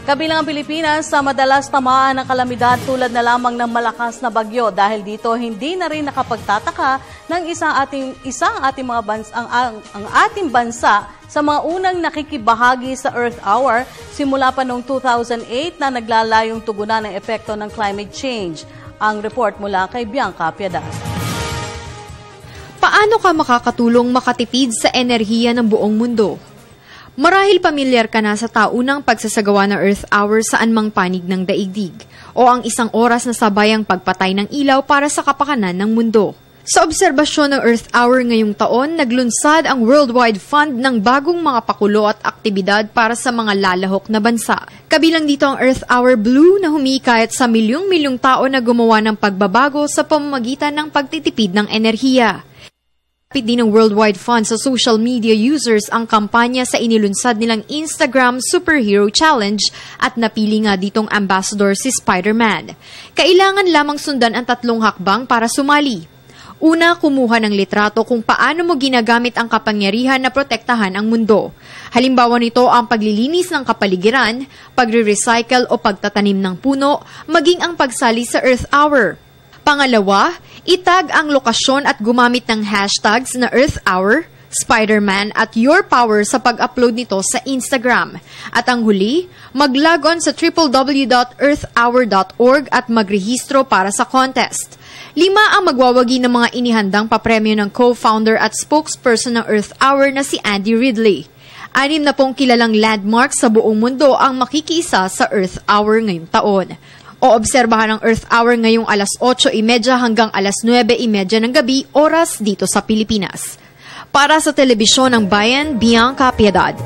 Kabilang ang Pilipinas sa madalas tamaan ng kalamidad tulad na lamang ng malakas na bagyo. Dahil dito, hindi na rin nakapagtataka ng ang ating bansa sa mga unang nakikibahagi sa Earth Hour simula pa noong 2008 na naglalayong tugunan ng epekto ng climate change. Ang report mula kay Bianca Piedad. Paano ka makakatulong makatipid sa enerhiya ng buong mundo? Marahil pamilyar ka na sa taunang pagsasagawa ng Earth Hour saan mang panig ng daigdig o ang isang oras na sabayang pagpatay ng ilaw para sa kapakanan ng mundo. Sa obserbasyon ng Earth Hour ngayong taon, naglunsad ang Worldwide Fund ng bagong mga pakulo at aktibidad para sa mga lalahok na bansa. Kabilang dito ang Earth Hour Blue na humikayat sa milyong-milyong tao na gumawa ng pagbabago sa pamamagitan ng pagtitipid ng enerhiya. Kapit din ng Worldwide Fund sa social media users ang kampanya sa inilunsad nilang Instagram Superhero Challenge at napili nga ditong ambassador si Spider-Man. Kailangan lamang sundan ang 3 hakbang para sumali. Una, kumuha ng litrato kung paano mo ginagamit ang kapangyarihan na protektahan ang mundo. Halimbawa nito ang paglilinis ng kapaligiran, pagre-recycle o pagtatanim ng puno, maging ang pagsali sa Earth Hour. Pangalawa, itag ang lokasyon at gumamit ng hashtags na Earth Hour, Spider-Man at Your Power sa pag-upload nito sa Instagram. At ang huli, mag-log on sa www.earthhour.org at magrehistro para sa contest. 5 ang magwawagi ng mga inihandang papremyo ng co-founder at spokesperson ng Earth Hour na si Andy Ridley. 6 na pong kilalang landmark sa buong mundo ang makikiisa sa Earth Hour ngayong taon. Oobserbahan ang Earth Hour ngayong alas 8:30 hanggang alas 9:30 ng gabi, oras dito sa Pilipinas. Para sa Telebisyon ng Bayan, Bianca Piedad.